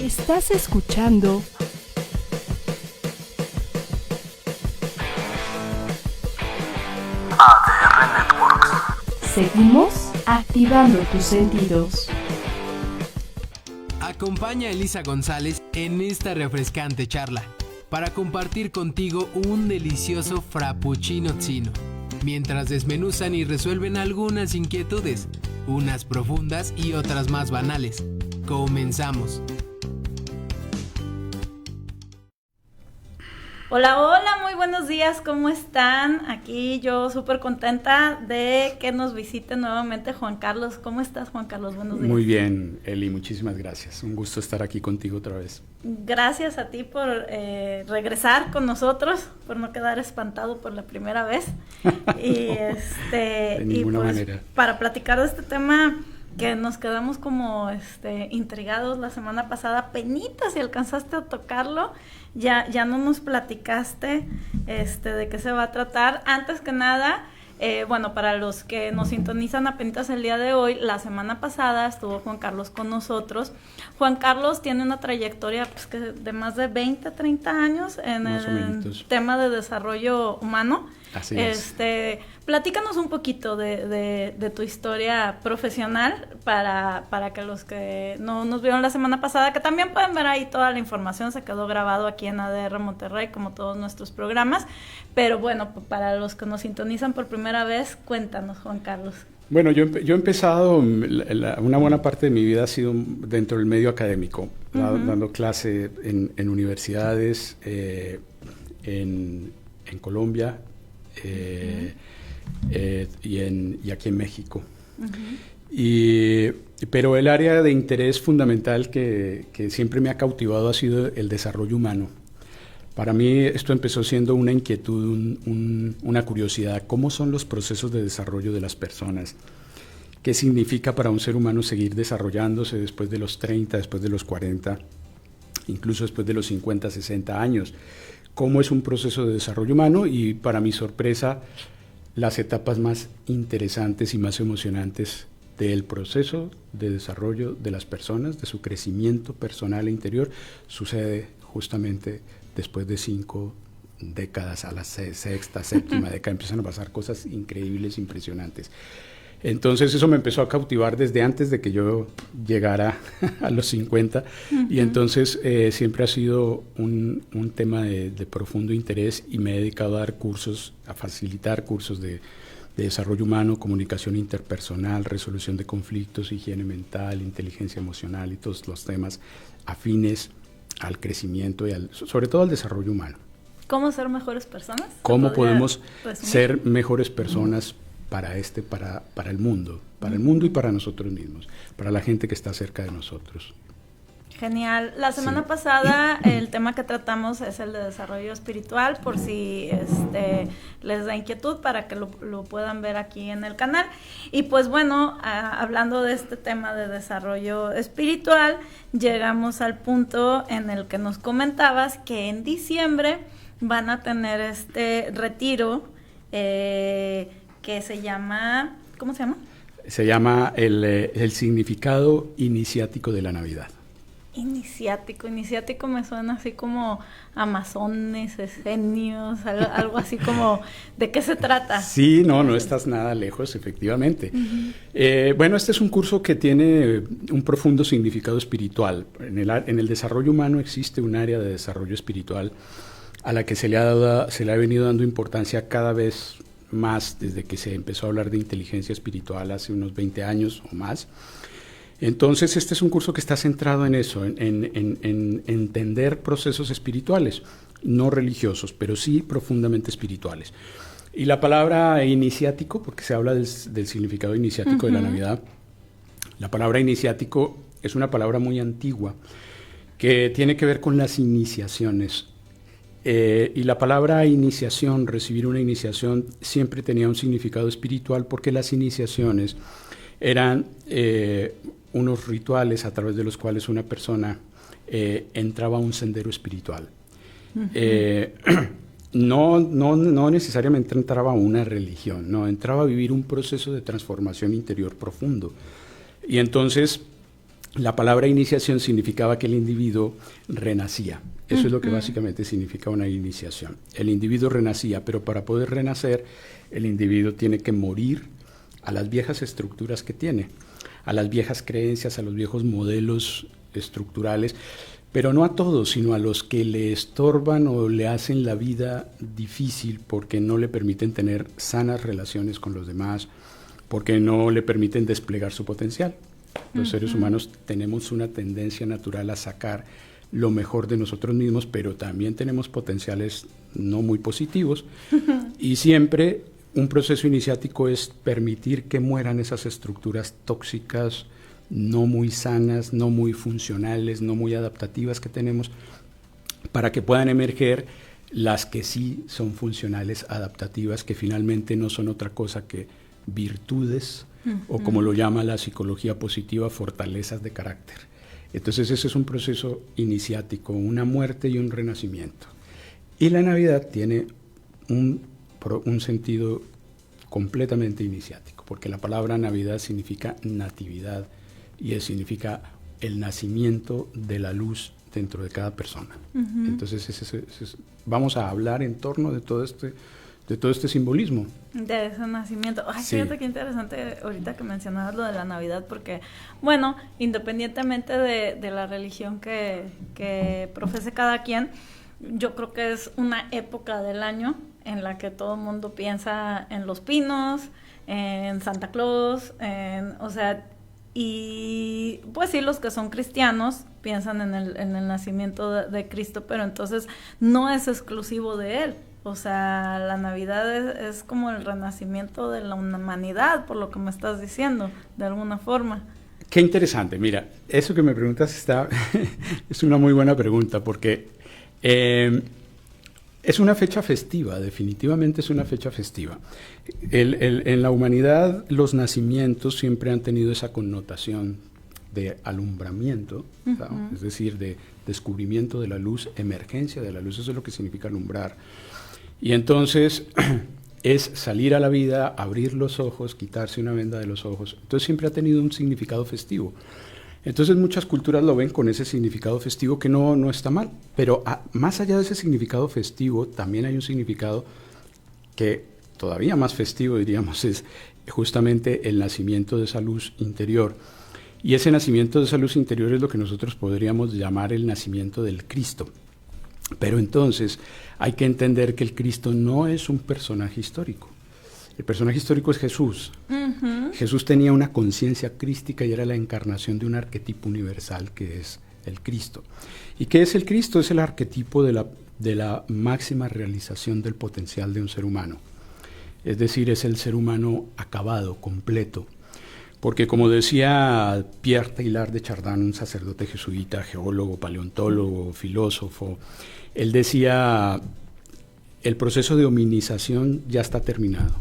Estás escuchando ADR Networks. Seguimos activando tus sentidos. Acompaña a Elisa González en esta refrescante charla para compartir contigo un delicioso frappuccino tzino, mientras desmenuzan y resuelven algunas inquietudes, unas profundas y otras más banales. Comenzamos. Hola, hola, muy buenos días, ¿cómo están? Aquí yo súper contenta de que nos visite nuevamente Juan Carlos. ¿Cómo estás, Juan Carlos? Buenos días. Muy bien, Eli, muchísimas gracias. Un gusto estar aquí contigo otra vez. Gracias a ti por regresar con nosotros, por no quedar espantado por la primera vez. De ninguna manera. Para platicar de este tema que nos quedamos como intrigados la semana pasada, penitas si alcanzaste a tocarlo, ya no nos platicaste de qué se va a tratar. Antes que nada, para los que nos sintonizan apenas el día de hoy, la semana pasada estuvo Juan Carlos con nosotros. Juan Carlos tiene una trayectoria de más de 20, 30 años en más el tema de desarrollo humano. Así es. Platícanos un poquito de tu historia profesional para que los que no nos vieron la semana pasada, que también pueden ver ahí toda la información, se quedó grabado aquí en ADR Monterrey como todos nuestros programas, pero bueno, para los que nos sintonizan por primera vez, cuéntanos, Juan Carlos. Bueno, yo he empezado, una buena parte de mi vida ha sido dentro del medio académico, dando clase en universidades, en Colombia, y aquí en México. Pero el área de interés fundamental que siempre me ha cautivado ha sido el desarrollo humano. Para mí esto empezó siendo una inquietud, una curiosidad. ¿Cómo son los procesos de desarrollo de las personas? ¿Qué significa para un ser humano seguir desarrollándose después de los 30, después de los 40, incluso después de los 50, 60 años? ¿Cómo es un proceso de desarrollo humano? Y para mi sorpresa, las etapas más interesantes y más emocionantes del proceso de desarrollo de las personas, de su crecimiento personal e interior, sucede justamente después de 5 décadas, a la sexta, séptima década, empiezan a pasar cosas increíbles, impresionantes. Entonces eso me empezó a cautivar desde antes de que yo llegara a los 50 y entonces siempre ha sido un tema de profundo interés y me he dedicado a dar cursos, a facilitar cursos de desarrollo humano, comunicación interpersonal, resolución de conflictos, higiene mental, inteligencia emocional y todos los temas afines al crecimiento y sobre todo al desarrollo humano. ¿Cómo ser mejores personas? ¿Cómo podemos ser mejores personas para el mundo y para nosotros mismos, para la gente que está cerca de nosotros? Genial. La semana pasada el tema que tratamos es el de desarrollo espiritual, por si les da inquietud para que lo puedan ver aquí en el canal. Y pues bueno, hablando de este tema de desarrollo espiritual, llegamos al punto en el que nos comentabas que en diciembre van a tener este retiro que se llama, ¿cómo se llama? Se llama el significado iniciático de la Navidad. Iniciático me suena así como amazones, esenios, algo así como, ¿de qué se trata? Sí, no estás nada lejos, efectivamente. Bueno, este es un curso que tiene un profundo significado espiritual. En el desarrollo humano existe un área de desarrollo espiritual a la que se le ha venido dando importancia cada vez más desde que se empezó a hablar de inteligencia espiritual hace unos 20 años o más. Entonces este es un curso que está centrado en eso, en entender procesos espirituales, no religiosos, pero sí profundamente espirituales. Y la palabra iniciático, porque se habla del significado iniciático de la Navidad, la palabra iniciático es una palabra muy antigua que tiene que ver con las iniciaciones. Y la palabra iniciación, recibir una iniciación, siempre tenía un significado espiritual porque las iniciaciones eran unos rituales a través de los cuales una persona entraba a un sendero espiritual. No necesariamente entraba a una religión, no, entraba a vivir un proceso de transformación interior profundo. Y entonces la palabra iniciación significaba que el individuo renacía. Eso es lo que básicamente significa una iniciación. El individuo renacía, pero para poder renacer, el individuo tiene que morir a las viejas estructuras que tiene, a las viejas creencias, a los viejos modelos estructurales, pero no a todos, sino a los que le estorban o le hacen la vida difícil porque no le permiten tener sanas relaciones con los demás, porque no le permiten desplegar su potencial. Los seres humanos tenemos una tendencia natural a sacar lo mejor de nosotros mismos, pero también tenemos potenciales no muy positivos y siempre un proceso iniciático es permitir que mueran esas estructuras tóxicas, no muy sanas, no muy funcionales, no muy adaptativas que tenemos, para que puedan emerger las que sí son funcionales, adaptativas, que finalmente no son otra cosa que virtudes, o como lo llama la psicología positiva, fortalezas de carácter. Entonces ese es un proceso iniciático, una muerte y un renacimiento. Y la Navidad tiene un sentido completamente iniciático, porque la palabra Navidad significa natividad y significa el nacimiento de la luz dentro de cada persona. Entonces vamos a hablar en torno de todo este simbolismo. De ese nacimiento. Ay, Sí. fíjate qué interesante ahorita que mencionabas lo de la Navidad, porque, bueno, independientemente de la religión que profese cada quien, yo creo que es una época del año en la que todo el mundo piensa en los pinos, en Santa Claus, o sea, y pues sí, los que son cristianos piensan en el nacimiento de Cristo, pero entonces no es exclusivo de él. O sea, la Navidad es como el renacimiento de la humanidad, por lo que me estás diciendo, de alguna forma. Qué interesante. Mira, eso que me preguntas es una muy buena pregunta, porque es una fecha festiva, definitivamente es una fecha festiva. En la humanidad los nacimientos siempre han tenido esa connotación de alumbramiento, es decir, de descubrimiento de la luz, emergencia de la luz, eso es lo que significa alumbrar. Y entonces es salir a la vida, abrir los ojos, quitarse una venda de los ojos. Entonces siempre ha tenido un significado festivo. Entonces muchas culturas lo ven con ese significado festivo que no está mal. Pero más allá de ese significado festivo, también hay un significado que todavía más festivo, diríamos, es justamente el nacimiento de esa luz interior. Y ese nacimiento de esa luz interior es lo que nosotros podríamos llamar el nacimiento del Cristo. Pero entonces hay que entender que el Cristo no es un personaje histórico. El personaje histórico es Jesús. Jesús tenía una conciencia crística y era la encarnación de un arquetipo universal que es el Cristo. ¿Y qué es el Cristo? Es el arquetipo de la máxima realización del potencial de un ser humano. Es decir, es el ser humano acabado, completo. Porque como decía Pierre Teilhard de Chardin, un sacerdote jesuita, geólogo, paleontólogo, filósofo, él decía, el proceso de hominización ya está terminado,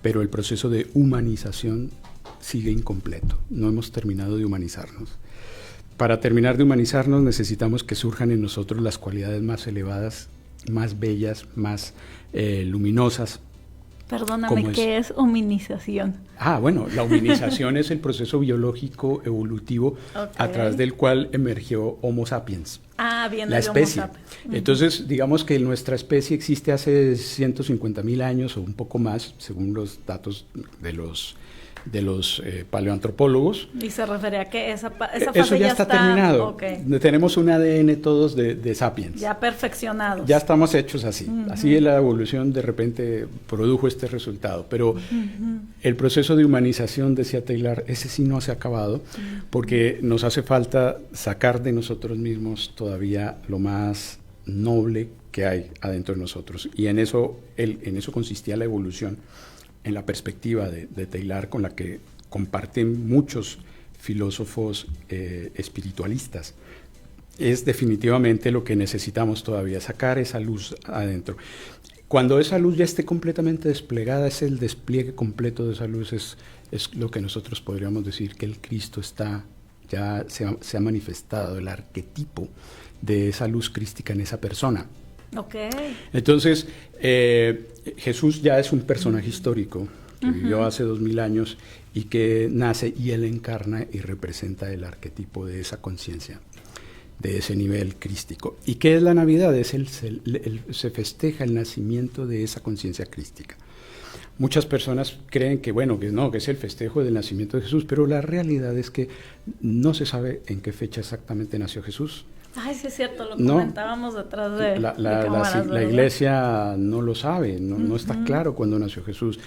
pero el proceso de humanización sigue incompleto. No hemos terminado de humanizarnos. Para terminar de humanizarnos necesitamos que surjan en nosotros las cualidades más elevadas, más bellas, más luminosas. Perdóname, ¿qué es hominización? Bueno, la hominización es el proceso biológico evolutivo a través del cual emergió Homo sapiens. Viene la de especie. Homo sapiens. Entonces, digamos que nuestra especie existe hace 150.000 años o un poco más, según los datos de los paleoantropólogos. Y se refiere a que esa fase eso ya está terminado. Okay. Tenemos un ADN todos de sapiens. Ya perfeccionados. Ya estamos hechos así. Así la evolución de repente produjo este resultado. Pero el proceso de humanización, decía Teilhard, ese sí no se ha acabado, porque nos hace falta sacar de nosotros mismos todavía lo más noble que hay adentro de nosotros. Y en eso consistía la evolución, en la perspectiva de Teilhard, con la que comparten muchos filósofos espiritualistas. Es definitivamente lo que necesitamos todavía, sacar esa luz adentro. Cuando esa luz ya esté completamente desplegada, es el despliegue completo de esa luz, es lo que nosotros podríamos decir que el Cristo ya se ha manifestado, el arquetipo de esa luz crística en esa persona. Okay. Entonces, Jesús ya es un personaje histórico que vivió hace 2000 años y que nace y él encarna y representa el arquetipo de esa conciencia, de ese nivel crístico. ¿Y qué es la Navidad? Se festeja el nacimiento de esa conciencia crística. Muchas personas creen que es el festejo del nacimiento de Jesús, pero la realidad es que no se sabe en qué fecha exactamente nació Jesús. Ay, sí es cierto, lo comentábamos detrás de cámaras. La iglesia no lo sabe, no está claro cuándo nació Jesús.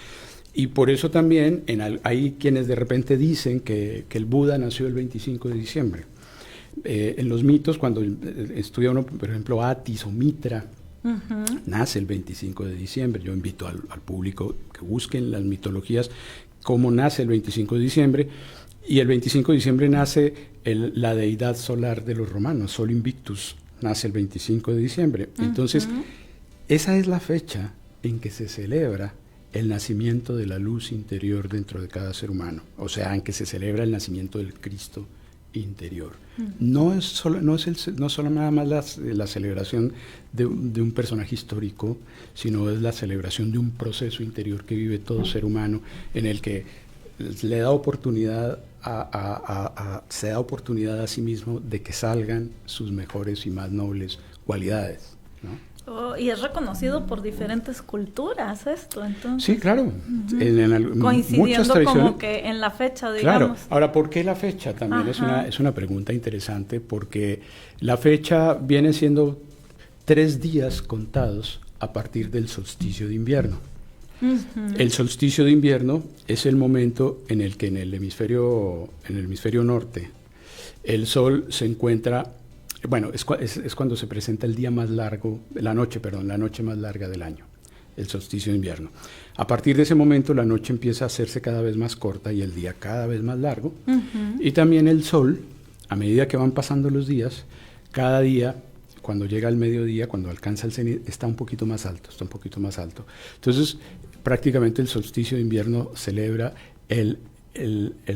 Y por eso también hay quienes de repente dicen que el Buda nació el 25 de diciembre. En los mitos, cuando estudia uno, por ejemplo, Atis o Mitra, nace el 25 de diciembre. Yo invito al público que busquen las mitologías cómo nace el 25 de diciembre. Y el 25 de diciembre nace la deidad solar de los romanos, Sol Invictus, nace el 25 de diciembre. Entonces, esa es la fecha en que se celebra el nacimiento de la luz interior dentro de cada ser humano, o sea, en que se celebra el nacimiento del Cristo interior. No es solo nada más la celebración de un personaje histórico, sino es la celebración de un proceso interior que vive todo ser humano, en el que le da oportunidad se da oportunidad a sí mismo de que salgan sus mejores y más nobles cualidades, ¿no? Y es reconocido por diferentes culturas esto, entonces. Sí, claro. Coincidiendo como que en la fecha, digamos. Claro. Ahora, ¿por qué la fecha? También es una pregunta interesante, porque la fecha viene siendo 3 días contados a partir del solsticio de invierno. El solsticio de invierno es el momento en el que en el hemisferio norte el sol se encuentra, es cuando se presenta el día más largo, la noche más larga del año, el solsticio de invierno. A partir de ese momento la noche empieza a hacerse cada vez más corta y el día cada vez más largo, y también el sol, a medida que van pasando los días, cada día, cuando llega al mediodía, cuando alcanza el cenit, está un poquito más alto. Entonces, prácticamente el solsticio de invierno celebra el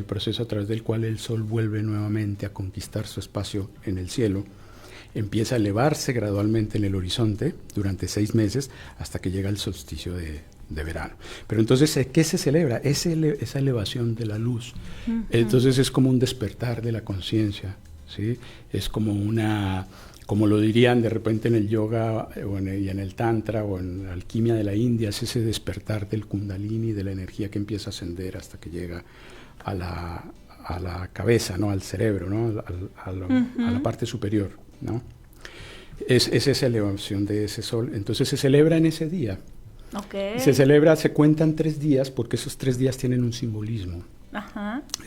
proceso a través del cual el sol vuelve nuevamente a conquistar su espacio en el cielo, empieza a elevarse gradualmente en el horizonte durante 6 meses hasta que llega el solsticio de verano. Pero entonces, ¿qué se celebra? Esa elevación de la luz. Entonces es como un despertar de la conciencia, ¿sí? Es como lo dirían de repente en el yoga y en el tantra o en la alquimia de la India, es ese despertar del kundalini, de la energía que empieza a ascender hasta que llega a la cabeza, ¿no? Al cerebro, ¿no? A la parte superior, ¿no? Es esa elevación de ese sol. Entonces se celebra en ese día. Okay. Se cuentan 3 días porque esos 3 días tienen un simbolismo.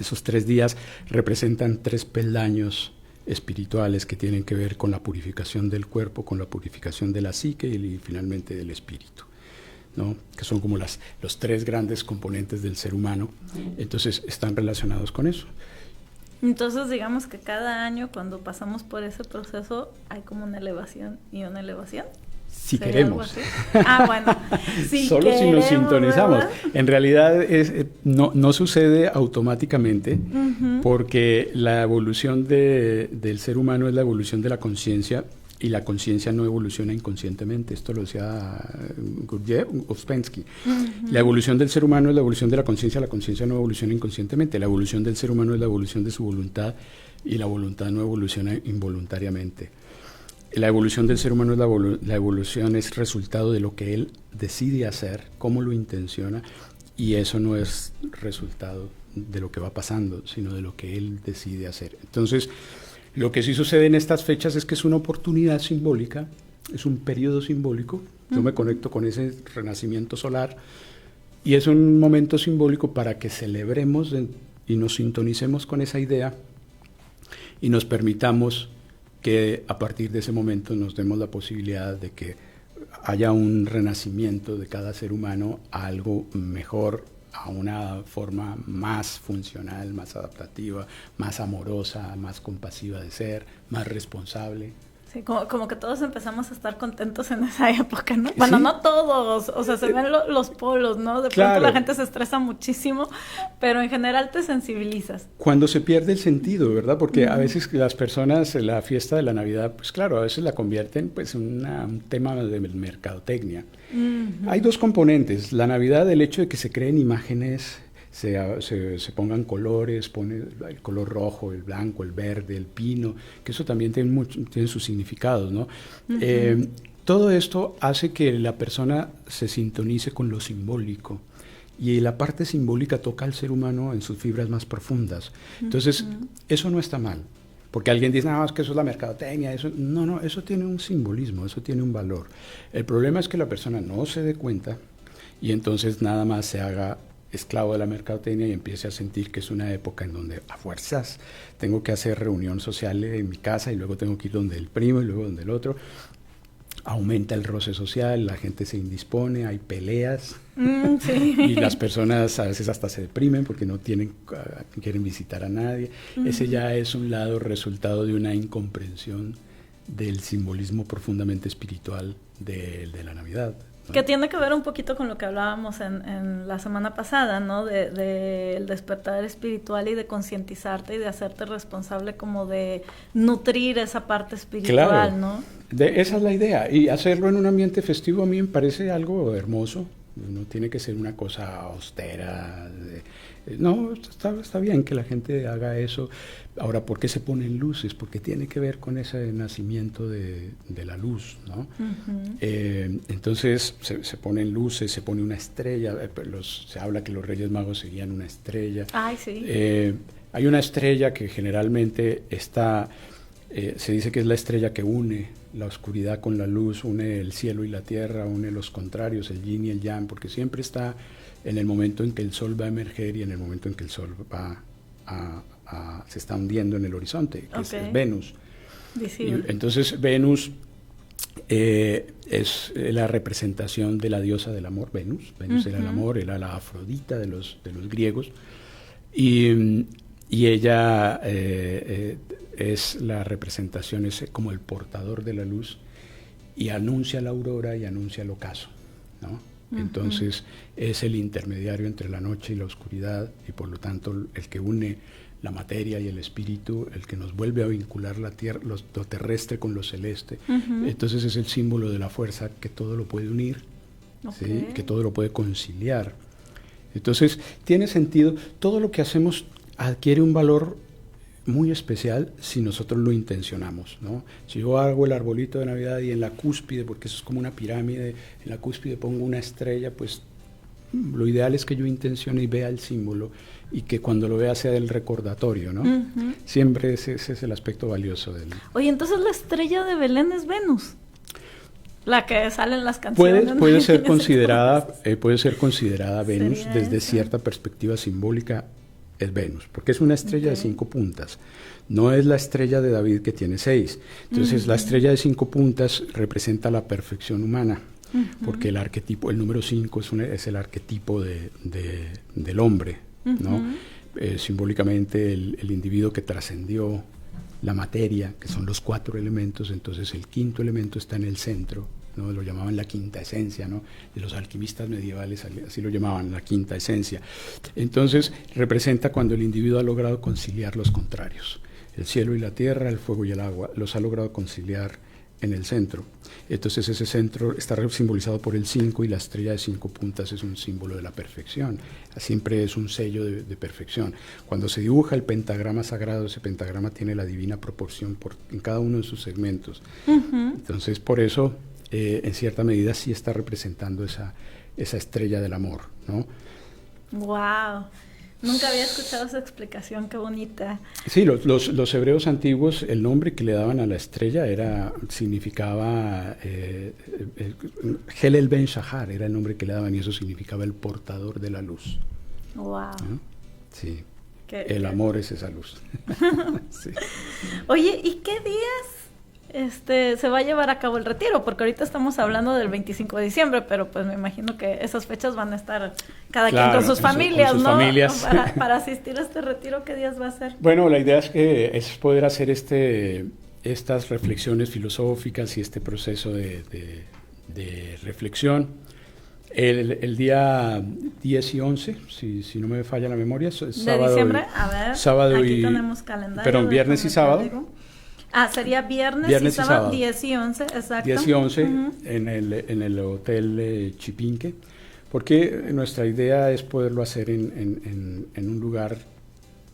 Esos 3 días representan 3 peldaños espirituales que tienen que ver con la purificación del cuerpo, con la purificación de la psique y finalmente del espíritu, ¿no? Que son como los 3 grandes componentes del ser humano. Entonces están relacionados con eso. Entonces digamos que cada año cuando pasamos por ese proceso hay como una elevación y una elevación. Si queremos. Bueno. Solo si nos sintonizamos. ¿Verdad? En realidad no sucede automáticamente, porque la evolución del ser humano es la evolución de la conciencia, y la conciencia no evoluciona inconscientemente. Esto lo decía Gurdjieff, Ouspensky. La evolución del ser humano es la evolución de la conciencia no evoluciona inconscientemente. La evolución del ser humano es la evolución de su voluntad, y la voluntad no evoluciona involuntariamente. La evolución del ser humano la evolución es resultado de lo que él decide hacer, cómo lo intenciona, y eso no es resultado de lo que va pasando, sino de lo que él decide hacer. Entonces, lo que sí sucede en estas fechas es que es una oportunidad simbólica, es un periodo simbólico. Yo me conecto con ese renacimiento solar y es un momento simbólico para que celebremos y nos sintonicemos con esa idea y nos permitamos que a partir de ese momento nos demos la posibilidad de que haya un renacimiento de cada ser humano a algo mejor, a una forma más funcional, más adaptativa, más amorosa, más compasiva de ser, más responsable. Sí, como que todos empezamos a estar contentos en esa época, ¿no? Bueno, Sí. no todos, o sea, se ven los polos, ¿no? De Claro. pronto la gente se estresa muchísimo, pero en general te sensibilizas. Cuando se pierde el sentido, ¿verdad? Porque a veces las personas, la fiesta de la Navidad, pues claro, a veces la convierten pues en un tema de mercadotecnia. Hay dos componentes. La Navidad, el hecho de que se creen imágenes, se pongan colores, pone el color rojo, el blanco, el verde, el pino, que eso también tiene sus significados, ¿no? Todo esto hace que la persona se sintonice con lo simbólico. Y la parte simbólica toca al ser humano en sus fibras más profundas. Entonces, eso no está mal. Porque alguien dice, no, es que eso es la mercadotecnia. No, eso tiene un simbolismo, eso tiene un valor. El problema es que la persona no se dé cuenta y entonces nada más se haga esclavo de la mercadotecnia y empiece a sentir que es una época en donde a fuerzas tengo que hacer reunión social en mi casa y luego tengo que ir donde el primo y luego donde el otro. Aumenta el roce social, la gente se indispone, hay peleas Sí. y las personas a veces hasta se deprimen porque no quieren visitar a nadie. Ese ya es un lado resultado de una incomprensión del simbolismo profundamente espiritual de la Navidad, ¿no? Que tiene que ver un poquito con lo que hablábamos en la semana pasada, ¿no? De el despertar espiritual y de concientizarte y de hacerte responsable como de nutrir esa parte espiritual, Claro. ¿no? Esa es la idea. Y hacerlo en un ambiente festivo a mí me parece algo hermoso. No tiene que ser una cosa austera. No, está bien que la gente haga eso. Ahora, ¿por qué se ponen luces? Porque tiene que ver con ese nacimiento de la luz, ¿no? Entonces se ponen luces, se pone una estrella. Se habla que los Reyes Magos seguían una estrella. Ay, sí. Hay una estrella que generalmente está, se dice que es la estrella que une la oscuridad con la luz, une el cielo y la tierra, une los contrarios, el yin y el yang, porque siempre está en el momento en que el sol va a emerger y en el momento en que el sol va se está hundiendo en el horizonte, que es Venus. Visible. Entonces Venus es la representación de la diosa del amor, Venus. Venus era el amor, era la Afrodita de los griegos, y ella es la representación, es como el portador de la luz, y anuncia la aurora y anuncia el ocaso, ¿no? Entonces es el intermediario entre la noche y la oscuridad, y por lo tanto el que une la materia y el espíritu, el que nos vuelve a vincular la tierra, lo terrestre con lo celeste. Entonces es el símbolo de la fuerza que todo lo puede unir, ¿sí? Que todo lo puede conciliar. Entonces tiene sentido, todo lo que hacemos adquiere un valor muy especial si nosotros lo intencionamos, ¿no? Si yo hago el arbolito de Navidad y en la cúspide, porque eso es como una pirámide, en la cúspide pongo una estrella, pues lo ideal es que yo intencione y vea el símbolo y que cuando lo vea sea el recordatorio, ¿no? Siempre ese es el aspecto valioso del... Oye, entonces la estrella de Belén es Venus, la que sale en las canciones. Puede ser considerada Venus Sería desde esa. cierta perspectiva simbólica. Es Venus, porque es una estrella de 5 puntas. No es la estrella de David que tiene 6. Entonces, la estrella de 5 puntas representa la perfección humana, porque el arquetipo, el número 5 es el arquetipo del hombre, ¿no? Simbólicamente el individuo que trascendió la materia, que son los 4 elementos, entonces el 5º elemento está en el centro, ¿no? Lo llamaban la quinta esencia, ¿no? De los alquimistas medievales así lo llamaban, la quinta esencia. Entonces representa cuando el individuo ha logrado conciliar los contrarios, el cielo y la tierra, el fuego y el agua, los ha logrado conciliar en el centro. Entonces ese centro está simbolizado por el 5 y la estrella de 5 puntas es un símbolo de la perfección, siempre es un sello de perfección. Cuando se dibuja el pentagrama sagrado, ese pentagrama tiene la divina proporción en cada uno de sus segmentos. Entonces por eso en cierta medida sí está representando esa estrella del amor, ¿no? Wow, nunca había escuchado esa explicación, qué bonita. Sí, los hebreos antiguos, el nombre que le daban a la estrella significaba Helel Ben Shahar, era el nombre que le daban y eso significaba el portador de la luz. Wow. ¿No? Sí, El amor es esa luz. Sí. Oye, ¿y qué días se va a llevar a cabo el retiro? Porque ahorita estamos hablando del 25 de diciembre, pero pues me imagino que esas fechas van a estar cada quien con sus familias, con sus ¿no? familias. Para asistir a este retiro, ¿qué días va a ser? Bueno, la idea es poder hacer estas reflexiones filosóficas y este proceso de reflexión. El día 10 y 11, si no me falla la memoria, es ¿De sábado diciembre? A ver, sábado aquí y, tenemos calendario. perdón, viernes y sábado. Sería viernes y sábado, 10 y 11, exacto. 10 y 11 en el Hotel Chipinque, porque nuestra idea es poderlo hacer en un lugar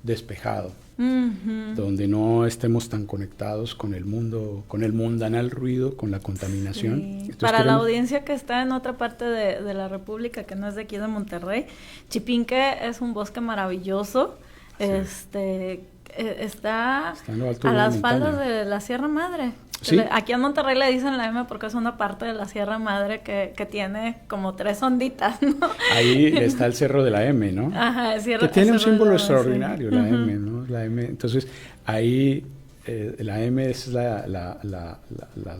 despejado, donde no estemos tan conectados con el mundo, con el mundanal ruido, con la contaminación. Sí. Entonces, Para la audiencia que está en otra parte de la República, que no es de aquí de Monterrey, Chipinque es un bosque maravilloso, sí. Está en lo alto a de una las faldas montaña. de la Sierra Madre. ¿Sí? Aquí en Monterrey le dicen la M porque es una parte de la Sierra Madre que tiene como 3 onditas, ¿no? Ahí está el Cerro de la M, ¿no? Ajá, que tiene un símbolo sí. extraordinario, la M, ¿no? La M. Entonces, ahí la M es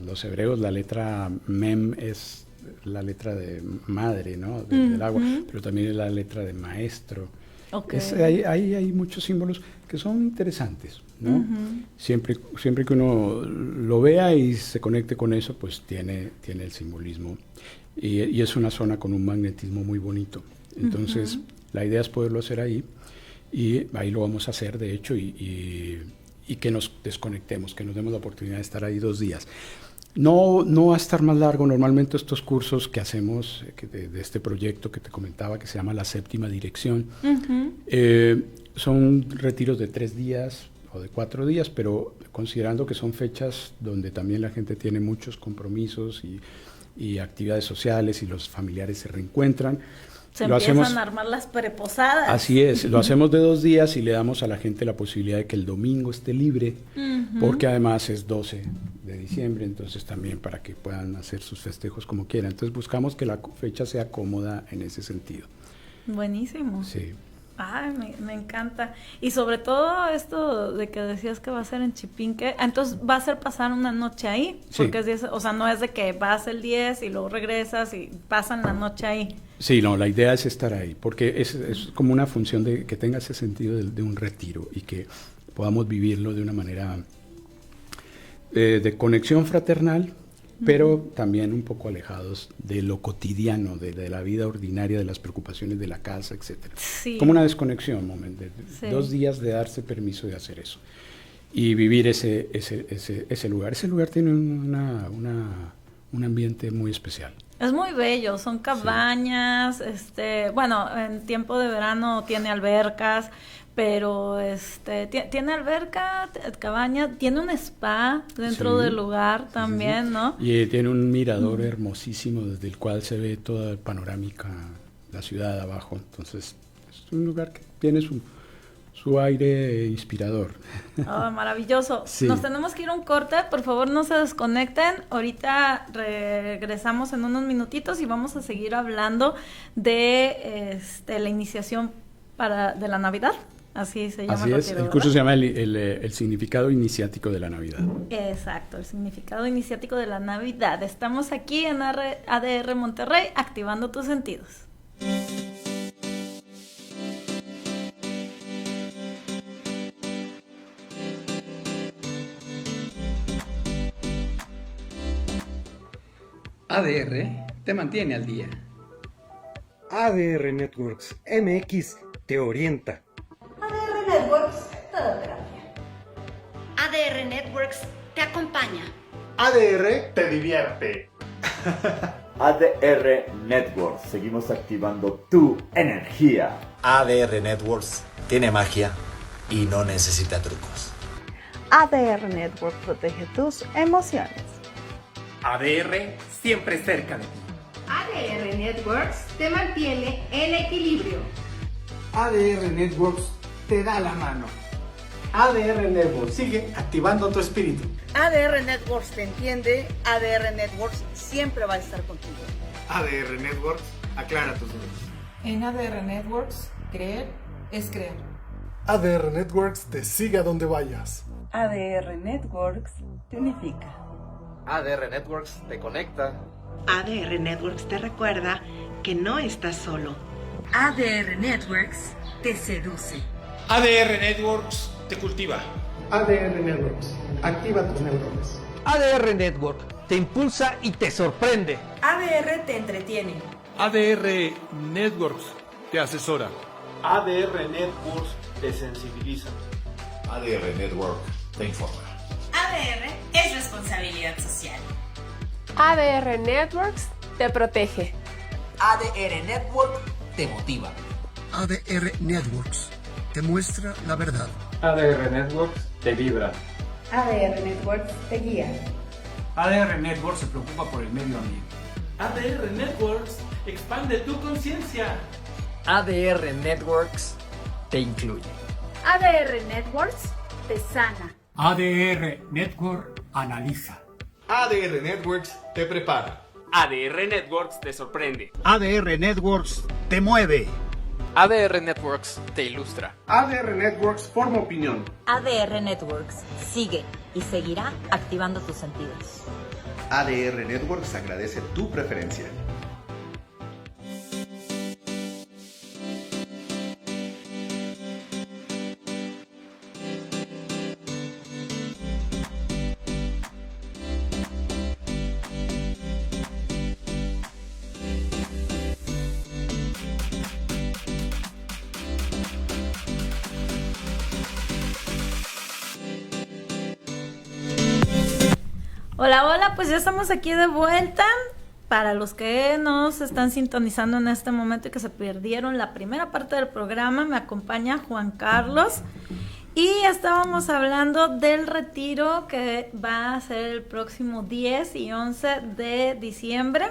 los hebreos, la letra Mem es la letra de madre, ¿no? Del agua, pero también es la letra de maestro. Okay. Ahí hay muchos símbolos que son interesantes, ¿no? Siempre que uno lo vea y se conecte con eso, pues tiene el simbolismo. Y es una zona con un magnetismo muy bonito. Entonces, la idea es poderlo hacer ahí, y ahí lo vamos a hacer, de hecho, y que nos desconectemos, que nos demos la oportunidad de estar ahí 2 días. No va a estar más largo. Normalmente estos cursos que hacemos de este proyecto que te comentaba, que se llama La Séptima Dirección, son retiros de 3 días o de 4 días, pero considerando que son fechas donde también la gente tiene muchos compromisos y actividades sociales y los familiares se reencuentran. Se empiezan a armar las preposadas. Así es, lo hacemos de 2 días y le damos a la gente la posibilidad de que el domingo esté libre, porque además es 12 de diciembre, entonces también para que puedan hacer sus festejos como quieran. Entonces buscamos que la fecha sea cómoda en ese sentido. Buenísimo. Sí. Ay, me encanta. Y sobre todo esto de que decías que va a ser en Chipinque, entonces va a ser pasar una noche ahí, porque sí. es 10, o sea, no es de que vas el 10 y luego regresas y pasan la noche ahí. Sí, no, la idea es estar ahí, porque es como una función de que tenga ese sentido de un retiro y que podamos vivirlo de una manera de conexión fraternal, pero también un poco alejados de lo cotidiano, de la vida ordinaria, de las preocupaciones de la casa, etcétera. Sí. Como una desconexión, de sí. 2 días de darse permiso de hacer eso y vivir ese lugar. Ese lugar tiene un ambiente muy especial. Es muy bello, son cabañas, sí. Bueno, en tiempo de verano tiene albercas, pero tiene alberca, cabaña, tiene un spa dentro sí. del lugar también, sí. ¿No? Y tiene un mirador hermosísimo desde el cual se ve toda la panorámica, la ciudad de abajo. Entonces, es un lugar que tiene su aire inspirador. Oh, maravilloso. Sí. Nos tenemos que ir a un corte, por favor no se desconecten. Ahorita regresamos en unos minutitos y vamos a seguir hablando de la iniciación de la Navidad. Así se llama. Así es, el curso se llama el significado iniciático de la Navidad. Exacto, el significado iniciático de la Navidad. Estamos aquí en ADR Monterrey, activando tus sentidos. ADR te mantiene al día. ADR Networks MX te orienta. ADR Networks te da terapia. ADR Networks te acompaña. ADR te divierte. ADR Networks, seguimos activando tu energía. ADR Networks tiene magia y no necesita trucos. ADR Networks protege tus emociones. ADR siempre cerca de ti. ADR Networks te mantiene en equilibrio. ADR Networks te da la mano. ADR Networks sigue activando tu espíritu. ADR Networks te entiende. ADR Networks siempre va a estar contigo. ADR Networks aclara tus dudas. En ADR Networks, creer es crear. ADR Networks te sigue a donde vayas. ADR Networks te unifica. ADR Networks te conecta. ADR Networks te recuerda que no estás solo. ADR Networks te seduce. ADR Networks te cultiva. ADR Networks, activa tus neuronas. ADR Network te impulsa y te sorprende. ADR te entretiene. ADR Networks te asesora. ADR Networks te sensibiliza. ADR Network te informa. ADR es responsabilidad social. ADR Networks te protege. ADR Network te motiva. ADR Networks te muestra la verdad. ADR Networks te vibra. ADR Networks te guía. ADR Networks se preocupa por el medio ambiente. ADR Networks expande tu conciencia. ADR Networks te incluye. ADR Networks te sana. ADR Network analiza. ADR Networks te prepara. ADR Networks te sorprende. ADR Networks te mueve. ADR Networks te ilustra. ADR Networks forma opinión. ADR Networks sigue y seguirá activando tus sentidos. ADR Networks agradece tu preferencia. Hola, hola, pues ya estamos aquí de vuelta. Para los que nos están sintonizando en este momento y que se perdieron la primera parte del programa, me acompaña Juan Carlos y estábamos hablando del retiro que va a ser el próximo 10 y 11 de diciembre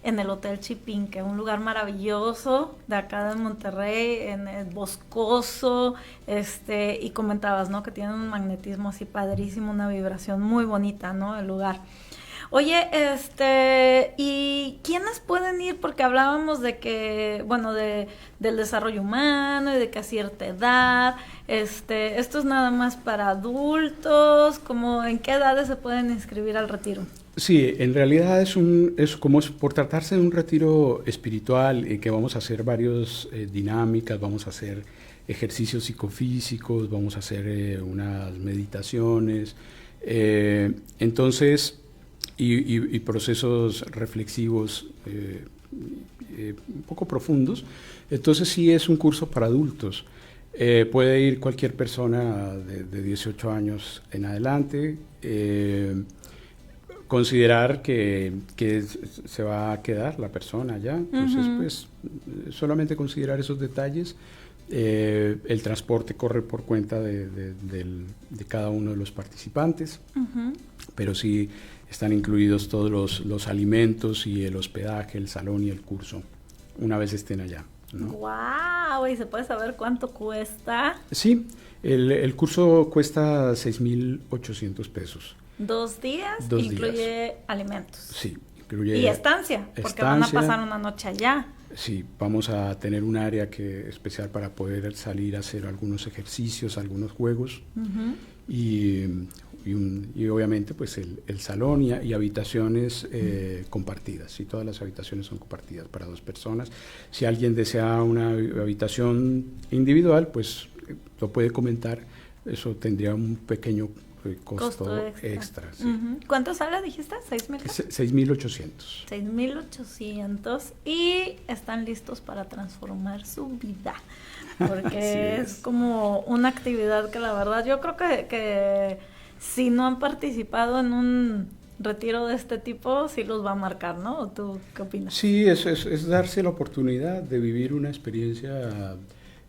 en el Hotel Chipinque, un lugar maravilloso de acá de Monterrey, en el boscoso, y comentabas, ¿no? Que tiene un magnetismo así padrísimo, una vibración muy bonita, ¿no? El lugar. Oye, ¿y quiénes pueden ir? Porque hablábamos de que, bueno, del desarrollo humano y de que a cierta edad, esto es nada más para adultos, ¿cómo en qué edades se pueden inscribir al retiro? Sí, en realidad es como por tratarse de un retiro espiritual que vamos a hacer varias dinámicas, vamos a hacer ejercicios psicofísicos, vamos a hacer unas meditaciones, entonces, y procesos reflexivos un poco profundos. Entonces sí es un curso para adultos. Puede ir cualquier persona de 18 años en adelante. Considerar que se va a quedar la persona allá, entonces pues solamente considerar esos detalles. El transporte corre por cuenta de cada uno de los participantes, pero sí están incluidos todos los alimentos y el hospedaje, el salón y el curso, una vez estén allá, ¿no? ¡Guau! ¿Y se puede saber cuánto cuesta? Sí, el curso cuesta 6,800 pesos. 2 días, incluye alimentos. Sí, incluye y estancia, porque van a pasar una noche allá. Sí, vamos a tener un área especial para poder salir a hacer algunos ejercicios, algunos juegos, y obviamente pues el salón y habitaciones compartidas. Y todas las habitaciones son compartidas para 2 personas. Si alguien desea una habitación individual, pues lo puede comentar. Eso tendría un pequeño costo extra. Sí. ¿Cuánto sale, dijiste? ¿6,000? 6,800. 6,800 y están listos para transformar su vida, porque es como una actividad que la verdad yo creo que si no han participado en un retiro de este tipo, sí los va a marcar, ¿no? ¿O tú qué opinas? Sí, es darse la oportunidad de vivir una experiencia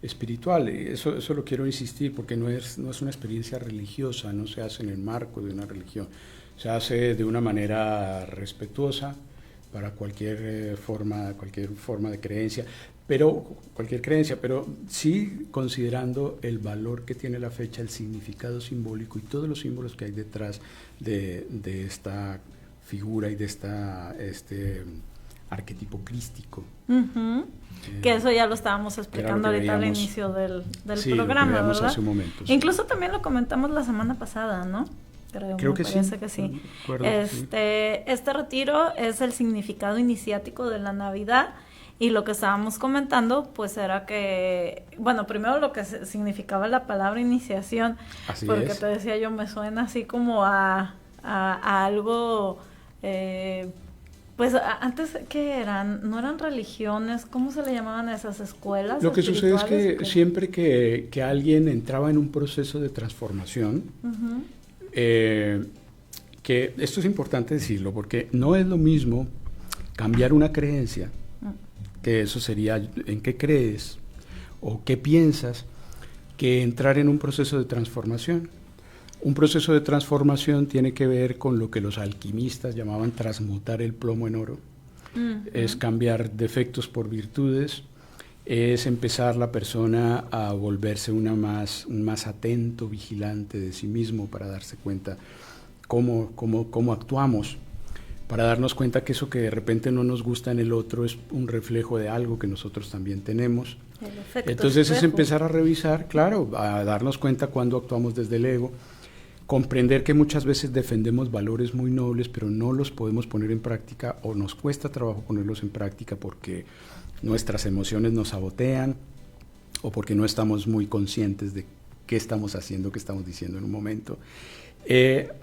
espiritual. Eso lo quiero insistir, porque no es una experiencia religiosa, no se hace en el marco de una religión, se hace de una manera respetuosa para cualquier forma de creencia, pero sí considerando el valor que tiene la fecha, el significado simbólico y todos los símbolos que hay detrás de esta figura y de este arquetipo crístico. Que eso ya lo estábamos explicando ahorita al inicio del programa, ¿verdad? Hace un momento, sí. Incluso también lo comentamos la semana pasada, ¿no? Creo que parece que sí. Este retiro es el significado iniciático de la Navidad Y lo que estábamos comentando, pues era que, bueno, primero lo que significaba la palabra iniciación, así porque es. te decía yo, me suena así como a algo, pues antes, ¿qué eran? ¿No eran religiones? ¿Cómo se le llamaban a esas escuelas? Lo que sucede es que siempre que alguien entraba en un proceso de transformación, que esto es importante decirlo, porque no es lo mismo cambiar una creencia, que eso sería en qué crees o qué piensas, que entrar en un proceso de transformación. Un proceso de transformación tiene que ver con lo que los alquimistas llamaban transmutar el plomo en oro. Es cambiar defectos por virtudes, es empezar la persona a volverse un más atento, vigilante de sí mismo para darse cuenta cómo actuamos, para darnos cuenta que eso que de repente no nos gusta en el otro es un reflejo de algo que nosotros también tenemos. Entonces es empezar a revisar, claro, a darnos cuenta cuando actuamos desde el ego, comprender que muchas veces defendemos valores muy nobles, pero no los podemos poner en práctica o nos cuesta trabajo ponerlos en práctica porque nuestras emociones nos sabotean o porque no estamos muy conscientes de qué estamos haciendo, qué estamos diciendo en un momento.